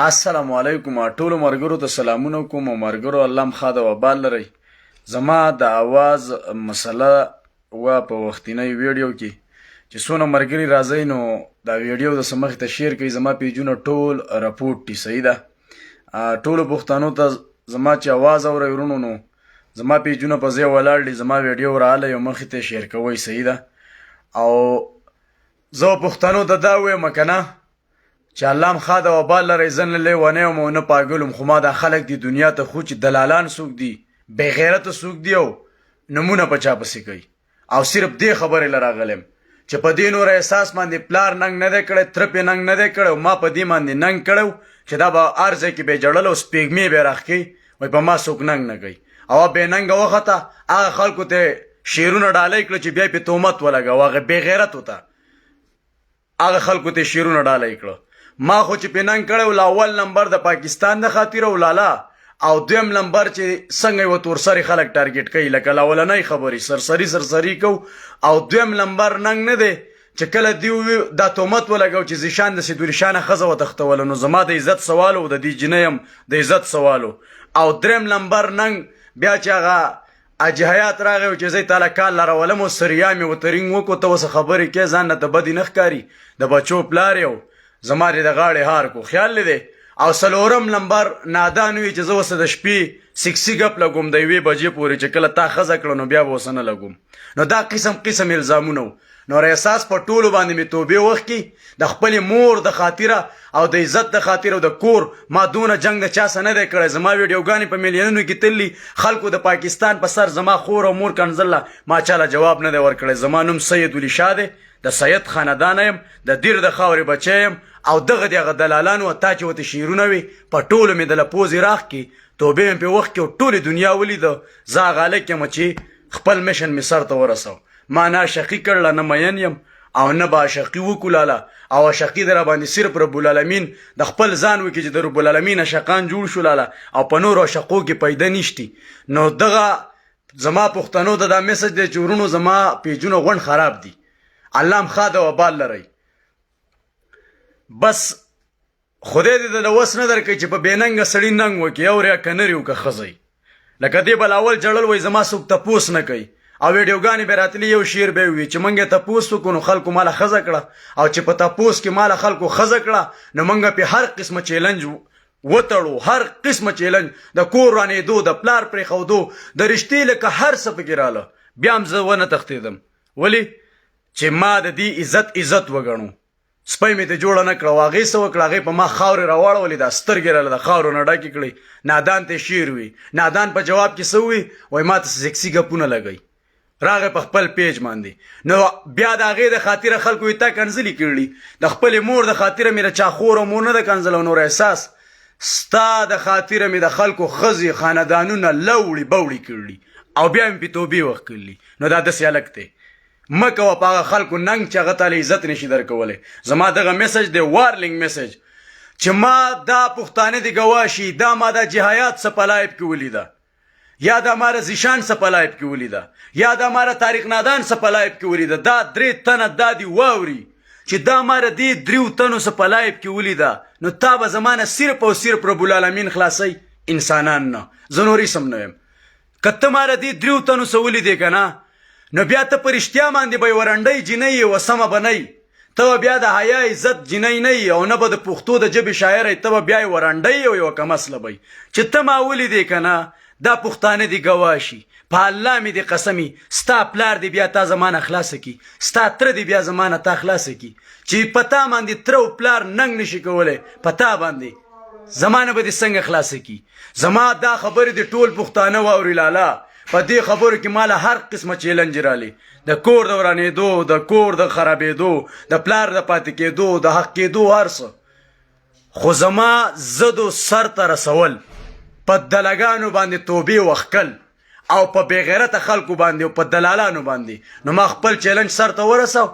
السلام علیکم ټولو مرګرو ته سلامونه کوم مرګرو الله مخا د وبال لري زما د आवाज مسله و په وختینی ویډیو کې چې څونه مرګري راځي نو دا ویډیو د سمخ ته شیر کوي زما پیجونه ټول راپورټ ټي صحیح ده ټولو پښتنو ته زما چې आवाज اوري ورونو نو زما پیجونه په ځای ولاړ دي زما ویډیو رااله یو مخ ته شیر کوي صحیح ده او زه پښتنو ته دا وایم کنه چې الله مخا د وبال لري زن له ونه مو نه پاګلم خو ما د خلک دی دنیا ته خو چې دلالان سوق دي بے غیرت سوق دی او نمونه پچا پسې کوي او صرف دې خبره لراغلم چې په دین اور احساس باندې پلار ننګ نه دی کړی تر په ننګ نه دی کړی ما په دې باندې ننګ کړو چې دا به ارزه کې به جړل او سپېګمې به راخکي وای په ما سوق ننګ نه کوي او به ننګ وخته هغه خلکو ته شیرونه ډالای کړ چې بیا په تومت ولګا واغه بے غیرت وته هغه خلکو ته شیرونه ډالای کړ ما خو چې پیننګ کړو اول نمبر د پاکستان د خاطر ولاله او دویم نمبر چې څنګه و تور سری خلک ټارګټ کوي لکه لاولنۍ خبري سرسری کو او دویم نمبر ننګ نه دی چې کله دیو دا تومت ولګاو چې زیشان د سیدول شان خزه وتختول نو زما د عزت سوال او د دې جنیم د عزت سوال او دریم نمبر ننګ بیا چې هغه اجهیات راغی چې زی تعالی کال لرولم او سریامي وترینګ وکړو ته وس خبرې کې ځان ته بدی نخکاری د بچو پلار یو زماره د غاړې هار کو خیال لري او سلورم نمبر نادان وی چې زه وسه د شپې سکسي غپ لګوم د وی بجې پورې چې کله تا خزه کړو نو بیا وسنه لګوم نو دا قسم الزامونه نو احساس په ټولو باندې می توبه وخت کی د خپل مور د خاطره او د عزت د خاطره او د کور ما دونه جنگ د چا سره نه کړی زما ویډیوګانی په میلیونونو کې تللی خلکو د پاکستان په سر زما خور او مور کنزله ما چاله جواب نه دی ورکړی زما نوم سید ولی شاه دی د سید خاندان یم د دیر د خاورې بچیم او دغه دغه دلالانو تا چې وته شیرونه وي په ټولو مې د لپوز راخ کې توبه په وخت کې ټوله دنیا ولید زاغاله کې مچی خپل مشن می سر ته ورسو ما نه شقی کړل نه مین یم او نه با شقی وکولاله او شقی در باندې صرف رب العالمین د خپل ځان وکي چې د رب العالمین شقان جوړ شولاله او په نور شقو کې پیدا نشتی نو دغه زما پښتنو ته دا میسج دی چې ورونو زما پیجونه غون خراب دي الله مخا د وبال لري بس خدای دې د وس نه درکې چې په بیننګ سړی ننګ وکي او ریا کنریو که خزي لکه دې بل اول جړل وای زما سوک تپوس نه کوي او ویډیوګانی به راتلی یو شیر به وي چې منګه تپوس وکونو خلکو مال خزه کړه او چې په تپوس کې مال خلکو خزه کړه نو منګه په هر قسمه چیلنج وتړو هر قسمه چیلنج د کور رانې دو د پلار پرې خو دو د رښتې لکه هر څه پکراله بیا هم زه ونه تختیدم ولی چې ما د دې عزت وګڼو سپی مې ته جوړه نه کړه هغې څه وکړه هغې په ما خاورې راواړولې دا سترګې راله د خاورو نه ډکې کړې نادان ته شیر وي نادان په جواب کې څه وي وایي ما ته سکسي ګپونه لګوي راغی په خپل پیج باندې نو بیا د هغې د خاطره خلکو یې تا کنځلې کړي د خپلې مور د خاطره مې د چا خور او مور نه د کنځل او نور احساس ستا د خاطره مې د خلکو ښځې خاندانونه لوړې بوړې کړي او بیا مې په توبې وخت کړلي نو دا داسې هلک دی مکه و پاغه خلکو ننګ چې هغه تعالی عزت نشي درکولی زما دغه میسج دی وارننګ میسج چې ما دا پښتانه دی ګواشي دا ما دا جهایات څه په لایب کې ولیده یا دا ماره زیشان څه په لایب کې ولیده یا دا ماره تاریخ نادان څه په لایب کې ولیده دا درې تنه دا دی واوري چې دا ماره دې دریو تنو څه په لایب کې ولیده نو تا به زمانه صرف او صرف رب العالمین خلاصي انسانان نه زه نورې سم نه یم که ته ماره دې دریو تنو څه ولیدې که نه نو بیا ته په رښتیا باندې به ورنډۍ جینۍ و سمه به نه ته بیا د حیا عزت جینۍ نه او نه به د پښتو د ژبې شاعر ته به بیا ورنډۍ او یوه کمسله به چې ته ما ولیدې که نه دا پښتانه دي ګواشي په الله مې دې قسمي ستا پلار دی بیا تا زمانه خلاصه کی ستا تره دی بیا زمانه تا خلاصه کی چې په تا باندې تره او پلار ننګ نشي کولی په تا باندې زمانه به دې څنګه خلاصه کی زما دا خبرې د ټول پښتانه واوري لالا په دې خبرو کې مالا هر قسمه چیلنج رالی د کور د ورانېدو د کور د خرابېدو د پلار د پاتې کېدو د حق کېدو هر څه خو زما زدو سر ته رسول په دلګانو باندې توبې وښکل او په بېغیرته خلکو باندې او په دلالانو باندې نو ما خپل چیلنج سر ته ورسو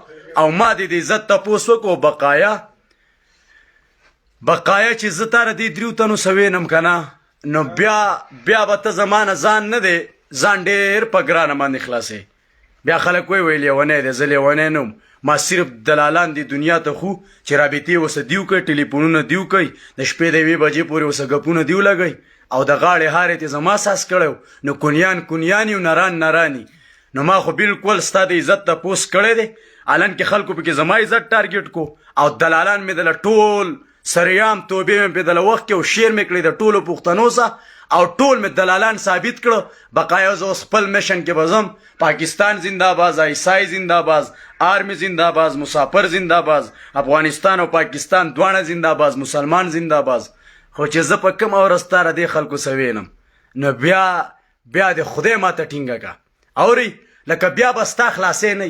او ما د عزت تپوس وکړو بقایا چې زه تاره دې دریو تنو څه وینم که نه نو بیا به ته زمانه ځان نه دی ځان ډېر په ګرانه باندې خلاصې بیا خلک وی لیونی دی زه لیونی نه ما صرف دلالان دی دنیا ته خو چې رابطې وسه دیو کوي ټلیفونونه دیو کوي د شپې د 1 بجې پورې وسه ګپونه دیو لګي او د غاړې هارې ته زما ساس کړو نو کونیان یو نران نرانی نو ما خو بالکل ستا د عزت ته پوس کړی دی الان کې خلکو پکې زما عزت ټارګټ کو او دلالان مې دله ټول سریام توبې مې په دله وخت کې او شعر مې کړی د ټولو پښتنو سه او ټول مې دلالان ثابت کړو بقایا زه اوس خپل میشن کې بزم پاکستان زنده‌باد عیسائی زنده‌باد آرمی زنده‌باد مسافر زنده‌باد افغانستان او پاکستان دواړه زنده‌باد مسلمان زنده‌باد خو چې زه په کوم اورستاره دې خلکو سوینم نو بیا د خدای ماته ټینګه کا اوري لکه بیا به ستا خلاصې نه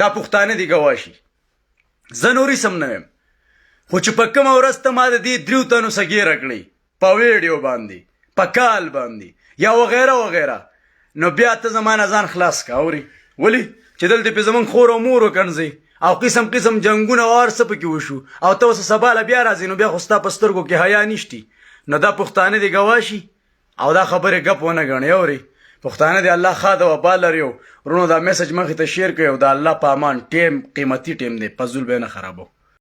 دا پښتانه دي ګواشي زه نورې سم نه یم خو چې په کومه ورځ ته ما د دې 3 تنو سه ګیره کړې په ویډیو باندې په کال باندې یا وغیره وغیره نو بیا ته زمانه ځان خلاص کا اوري ولی چې دلته په زمون خور او مور وکنځي او قسم جنگونه ورسه پکې وشو او ته اوس سباله بیا راځي نو بیا خو ستا په سترګو کې حیا نشتی نو دا پښتانه دي ګواشي او دا خبره غپ ونه غنی اوري پښتانه دي الله خاده و بالریو ورونو دا میسج مخه ته شیر کړو دا الله په امان ټیم قیمتي ټیم دی پزول به نه خرابو